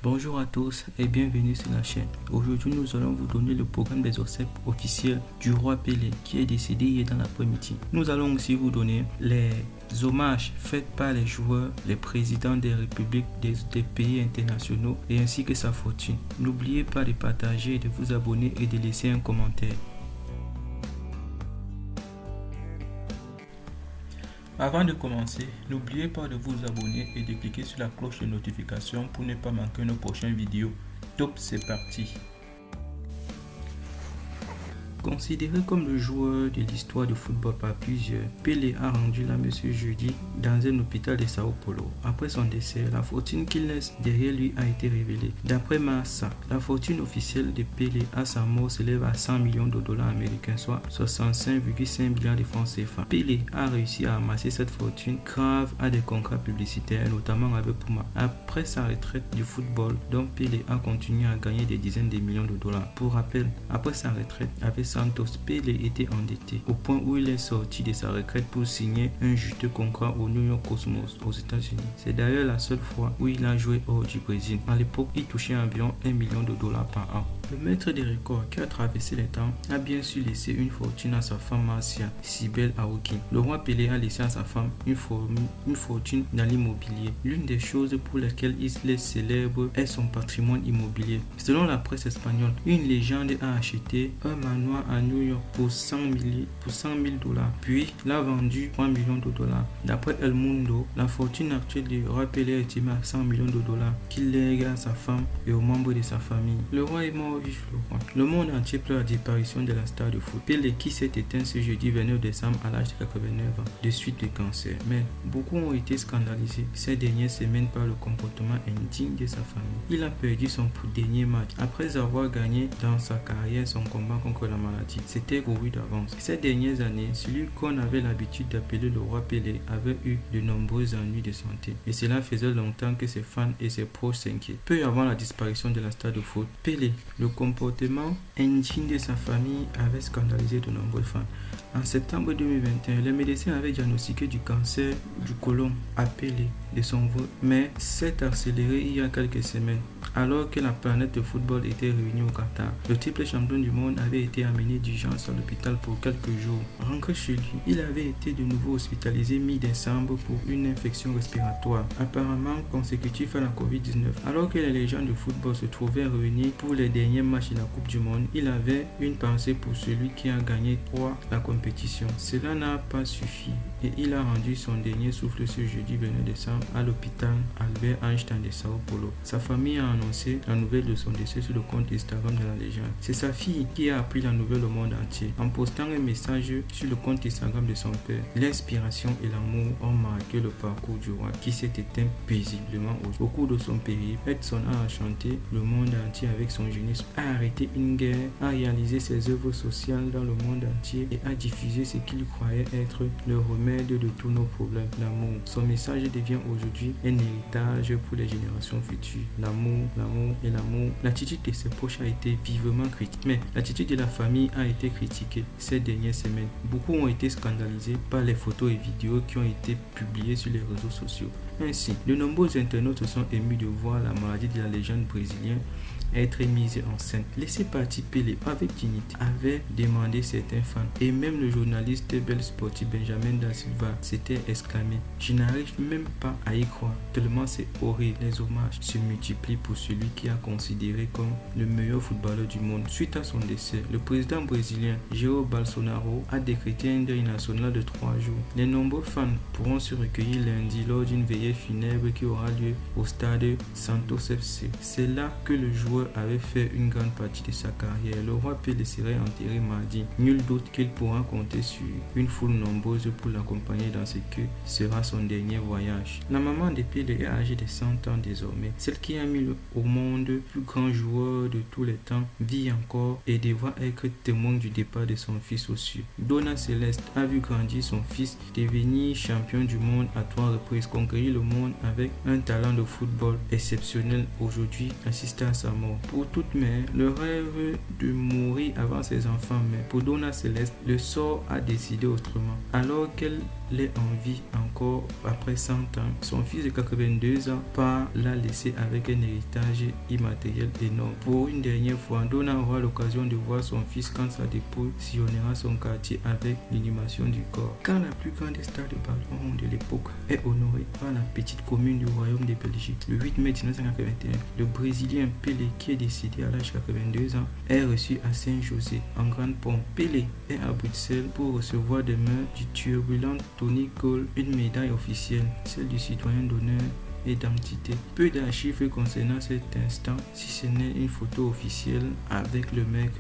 Bonjour à tous et bienvenue sur la chaîne. Aujourd'hui, nous allons vous donner le programme des obsèques officielles du roi Pelé qui est décédé hier dans l'après-midi. Nous allons aussi vous donner les hommages faits par les joueurs, les présidents des républiques des pays internationaux et ainsi que sa fortune. N'oubliez pas de partager, de vous abonner et de laisser un commentaire. Avant de commencer, n'oubliez pas de vous abonner et de cliquer sur la cloche de notification pour ne pas manquer nos prochaines vidéos. Top, c'est parti! Considéré comme le joueur de l'histoire du football par plusieurs, Pelé a rendu l'âme ce jeudi dans un hôpital de Sao Paulo. Après son décès, la fortune qu'il laisse derrière lui a été révélée. D'après Marca, la fortune officielle de Pelé à sa mort s'élève à 100 millions de dollars américains, soit 65,5 milliards de francs CFA. Pelé a réussi à amasser cette fortune grâce à des contrats publicitaires, notamment avec Puma. Après sa retraite du football, dont Pelé a continué à gagner des dizaines de millions de dollars. Pour rappel, après sa retraite, avec Santos, Pelé était endetté au point où il est sorti de sa retraite pour signer un juteux contrat au New York Cosmos aux États-Unis. C'est d'ailleurs la seule fois où il a joué hors du Brésil. À l'époque, il touchait environ 1 million de dollars par an. Le maître des records qui a traversé les temps a bien su laisser une fortune à sa femme Marcia, Cybèle Aoki. Le roi Pelé a laissé à sa femme une fortune dans l'immobilier. L'une des choses pour lesquelles il est célèbre est son patrimoine immobilier. Selon la presse espagnole, une légende a acheté un manoir à New York pour 100 000 dollars, puis l'a vendu 3 millions de dollars. D'après El Mundo, la fortune actuelle du roi Pelé est estimée à 100 millions de dollars qu'il lègue à sa femme et aux membres de sa famille. Le roi est mort vif, le roi. Le monde entier pleure la disparition de la star de foot. Pelé qui s'est éteint ce jeudi 29 décembre à l'âge de 89 ans de suite de cancer. Mais beaucoup ont été scandalisés ces dernières semaines par le comportement indigne de sa famille. Il a perdu son dernier match après avoir gagné dans sa carrière son combat contre la maladie. C'était couru d'avance. Ces dernières années, celui qu'on avait l'habitude d'appeler le roi Pelé avait eu de nombreux ennuis de santé. Et cela faisait longtemps que ses fans et ses proches s'inquiètent. Peu avant la disparition de la star de foot, Pelé, le comportement indigne de sa famille avait scandalisé de nombreux fans. En septembre 2021, les médecins avaient diagnostiqué du cancer du côlon à Pelé de son vote, mais s'est accéléré il y a quelques semaines. Alors que la planète de football était réunie au Qatar, le triple champion du monde avait été amené d'urgence à l'hôpital pour quelques jours. Rentré chez lui, il avait été de nouveau hospitalisé mi-décembre pour une infection respiratoire, apparemment consécutive à la Covid-19. Alors que les légendes de football se trouvaient réunies pour les derniers matchs de la Coupe du Monde, il avait une pensée pour celui qui a gagné la compétition. Cela n'a pas suffi et il a rendu son dernier souffle ce jeudi 29 décembre à l'hôpital Albert Einstein de Sao Paulo. Sa famille a annoncé la nouvelle de son décès sur le compte Instagram de la légende. C'est sa fille qui a appris la nouvelle au monde entier en postant un message sur le compte Instagram de son père. L'inspiration et l'amour ont marqué le parcours du roi qui s'est éteint paisiblement au cours de son périple. Edson a enchanté le monde entier avec son génie, a arrêté une guerre, a réalisé ses œuvres sociales dans le monde entier et a diffusé ce qu'il croyait être le remède de tous nos problèmes, l'amour. Son message devient aujourd'hui un héritage pour les générations futures. L'amour, l'amour et l'amour. L'attitude de ses proches a été vivement critiquée, mais l'attitude de la famille a été critiquée ces dernières semaines. Beaucoup ont été scandalisés par les photos et vidéos qui ont été publiées sur les réseaux sociaux. Ainsi, de nombreux internautes se sont émus de voir la maladie de la légende brésilienne être mise en scène. Laissez partir Pelé avec dignité, avait demandé certains fans. Et même le journaliste belge sportif Benjamin Da Silva s'était exclamé: je n'arrive même pas à y croire, tellement c'est horrible. Les hommages se multiplient pour celui qui a considéré comme le meilleur footballeur du monde. Suite à son décès, le président brésilien Jair Bolsonaro a décrété un deuil national de 3 jours. Les nombreux fans pourront se recueillir lundi lors d'une veillée funèbre qui aura lieu au stade Santos FC. C'est là que le joueur avait fait une grande partie de sa carrière. Le roi Pelé serait enterré mardi. Nul doute qu'il pourra compter sur une foule nombreuse pour l'accompagner dans ce que sera son dernier voyage. La maman de Pelé est âgée de 100 ans désormais. Celle qui a mis au monde le plus grand joueur de tous les temps vit encore et devra être témoin du départ de son fils aux cieux. Dona Celeste a vu grandir son fils, devenir champion du monde à 3 reprises, conquérir le monde avec un talent de football exceptionnel. Aujourd'hui, assister à sa mort. Pour toute mère, le rêve de mourir avant ses enfants, mais pour Dona Celeste, le sort a décidé autrement. Alors qu'elle l'est en vie encore après 100 ans. Son fils de 82 ans part l'a laissé avec un héritage immatériel énorme. Pour une dernière fois, Donna aura l'occasion de voir son fils quand sa dépouille sillonnera son quartier avec l'inhumation du corps. Quand la plus grande star de ballon de l'époque est honorée par la petite commune du royaume de Belgique, le 8 mai 1981, le Brésilien Pelé, qui est décédé à l'âge de 82 ans, est reçu à Saint-José en grande pompe. Pelé est à Bruxelles pour recevoir des mains du turbulent Tony Cole une médaille officielle, celle du citoyen d'honneur et d'identité. Peu d'archives concernant cet instant, si ce n'est une photo officielle avec le maire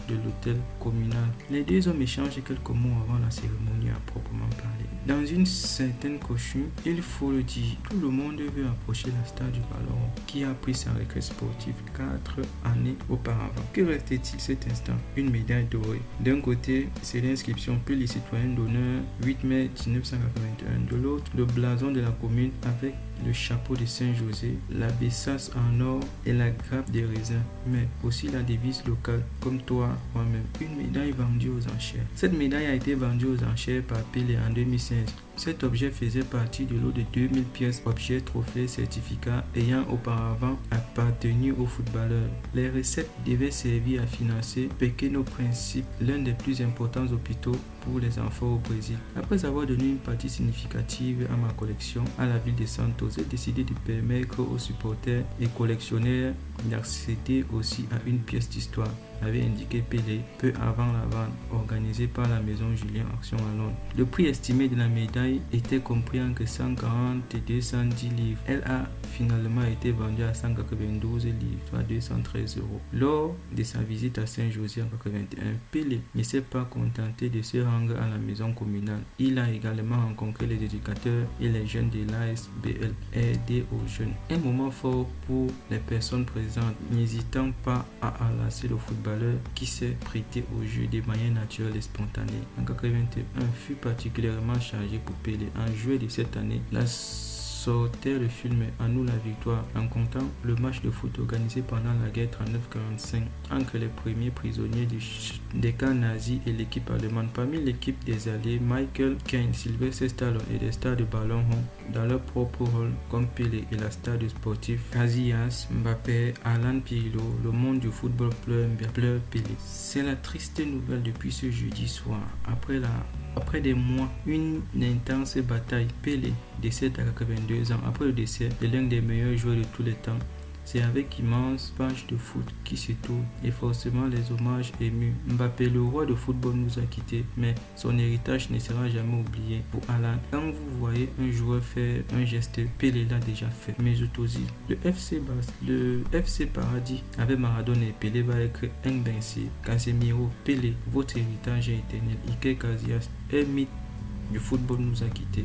de l'hôtel communal. Les deux hommes échangent quelques mots avant la cérémonie à proprement parler. Dans une certaine cochune, il faut le dire, tout le monde veut approcher la star du ballon qui a pris sa retraite sportive 4 années auparavant. Que restait-il cet instant? Une médaille dorée. D'un côté, c'est l'inscription « Pelé citoyen d'honneur 8 mai 1981 ». De l'autre, le blason de la commune avec le chapeau de Saint-José, la besace en or et la grappe des raisins, mais aussi la devise locale, comme toi, moi-même. Une médaille vendue aux enchères. Cette médaille a été vendue aux enchères par Pelé en 2016. Cet objet faisait partie de lot de 2000 pièces, objets, trophées, certificats ayant auparavant appartenu aux footballeurs. Les recettes devaient servir à financer Pequeno Príncipe, l'un des plus importants hôpitaux pour les enfants au Brésil. Après avoir donné une partie significative à ma collection à la ville de Santos, j'ai décidé de permettre aux supporters et collectionneurs d'accéder aussi à une pièce d'histoire, avait indiqué Pelé peu avant la vente organisée par la maison Julien Action à Londres. Le prix estimé de la médaille était compris entre 140 et 210 livres. Elle a finalement été vendue à 192 livres, soit 213 euros. Lors de sa visite à Saint-José en 1981, Pelé ne s'est pas contenté de se rendre à la maison communale. Il a également rencontré les éducateurs et les jeunes de l'ASBL, aider aux jeunes. Un moment fort pour les personnes présentes, n'hésitant pas à enlacer le footballeur qui s'est prêté au jeu de manière naturelle et spontanée. En 1981 fut particulièrement chargé pour Pelé. En juillet de cette année, la sortait le film « À nous la victoire » en comptant le match de foot organisé pendant la guerre 39-45 entre les premiers prisonniers des camps nazis et l'équipe allemande. Parmi l'équipe des Alliés, Michael Caine, Sylvester Stallone et des stars de ballon ont, dans leur propre rôle comme Pelé et la star du sportif Casillas, Mbappé, Alan Pirlo, le monde du football pleure Pelé. C'est la triste nouvelle depuis ce jeudi soir. Après des mois, une intense bataille, Pelé décède à 82 ans après le décès de l'un des meilleurs joueurs de tous les temps. C'est avec immense page de foot qui se tourne et forcément les hommages émus. Mbappé, le roi de football, nous a quittés, mais son héritage ne sera jamais oublié. Pour Alan, quand vous voyez un joueur faire un geste, Pelé l'a déjà fait. Mesut Özil, le FC Paradis avec Maradona et Pelé va être invincible. Casemiro, Pelé, votre héritage est éternel. Iker Casillas, un mythe du football, nous a quittés.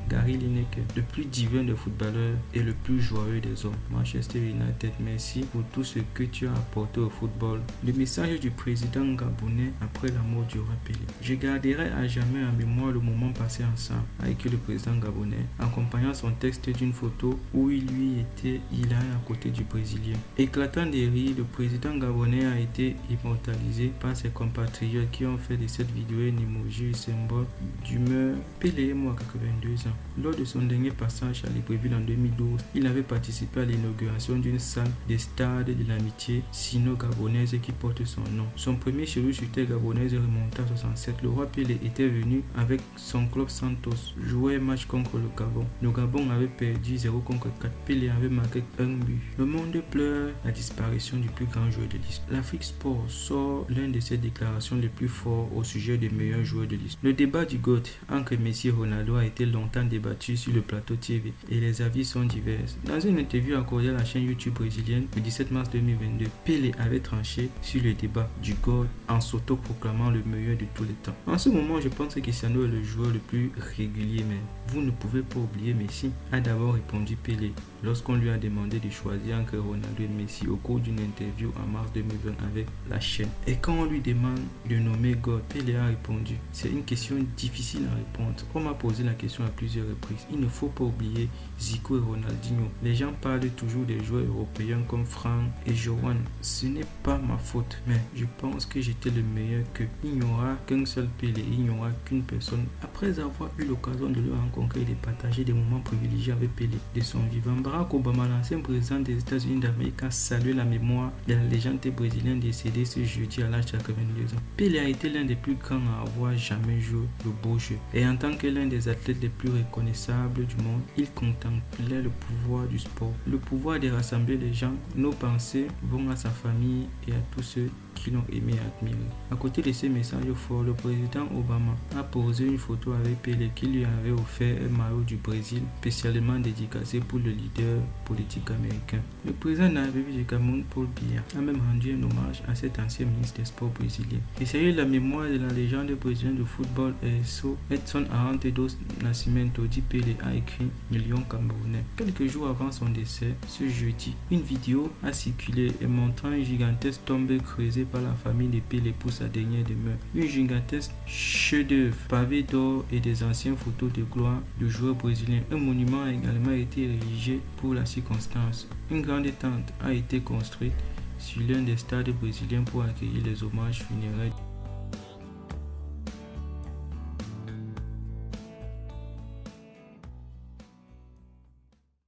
Gary Lineker, le plus divin des footballeurs et le plus joyeux des hommes. Manchester United, merci pour tout ce que tu as apporté au football. Le message du président gabonais après la mort du roi Pelé. Je garderai à jamais en mémoire le moment passé ensemble avec le président gabonais, accompagnant son texte d'une photo où il était à côté du Brésilien. Éclatant de rire, le président gabonais a été immortalisé par ses compatriotes qui ont fait de cette vidéo un emoji symbole d'humeur. Pelé est mort à 82 ans. Lors de son dernier passage à Libreville en 2012, il avait participé à l'inauguration d'une salle des stades de l'amitié sino-gabonaise qui porte son nom. Son premier séjour sur terre gabonaise remonta à 67. Le roi Pelé était venu avec son club Santos jouer un match contre le Gabon. Le Gabon avait perdu 0 contre 4. Pelé avait marqué un but. Le monde pleure la disparition du plus grand joueur de l'histoire. L'Afrique Sport sort l'un de ses déclarations les plus fortes au sujet des meilleurs joueurs de l'histoire. Le débat du GOAT entre Messi et Ronaldo a été longtemps débattu sur le plateau TV et les avis sont divers. Dans une interview accordée à la chaîne YouTube brésilienne le 17 mars 2022, Pelé avait tranché sur le débat du GOAT en s'auto-proclamant le meilleur de tous les temps. En ce moment, je pense que Cristiano est le joueur le plus régulier, mais vous ne pouvez pas oublier Messi, a d'abord répondu Pelé. lorsqu'on lui a demandé de choisir entre Ronaldo et Messi au cours d'une interview en mars 2020 avec la chaîne. Et quand on lui demande de nommer God, Pelé a répondu: c'est une question difficile à répondre. On m'a posé la question à plusieurs reprises. Il ne faut pas oublier Zico et Ronaldinho. Les gens parlent toujours des joueurs européens comme Franck et Johan. Ce n'est pas ma faute, mais je pense que j'étais le meilleur qu'eux. Il n'y aura qu'un seul Pelé, il n'y aura qu'une personne. Après avoir eu l'occasion de le rencontrer et de partager des moments privilégiés avec Pelé de son vivant, Barack Obama, l'ancien président des États-Unis d'Amérique, a salué la mémoire de la légende brésilienne décédée ce jeudi à l'âge de 82 ans. Pelé a été l'un des plus grands à avoir jamais joué le beau jeu. Et en tant que l'un des athlètes les plus reconnaissables du monde, il contemplait le pouvoir du sport, le pouvoir de rassembler les gens. Nos pensées vont à sa famille et à tous ceux qui l'ont aimé et admiré. À côté de ces messages forts, le président Obama a posé une photo avec Pelé qui lui avait offert un maillot du Brésil spécialement dédicacé pour le leader politique américain. Le président de la République du Cameroun, Paul Biya, a même rendu un hommage à cet ancien ministre des Sports brésilien. Et c'est la mémoire de la légende brésilienne de football Edson Arantes dos Nascimento, dit Pelé, a écrit Millions Camerounais. Quelques jours avant son décès, ce jeudi, une vidéo a circulé et montrant une gigantesque tombe creusée par la famille de Pelé pour sa dernière demeure. Une gigantesque chef-d'œuvre pavé d'or et des anciennes photos de gloire du joueur brésilien. Un monument a également été érigé pour la circonstance. Une grande tente a été construite sur l'un des stades brésiliens pour accueillir les hommages funéraires.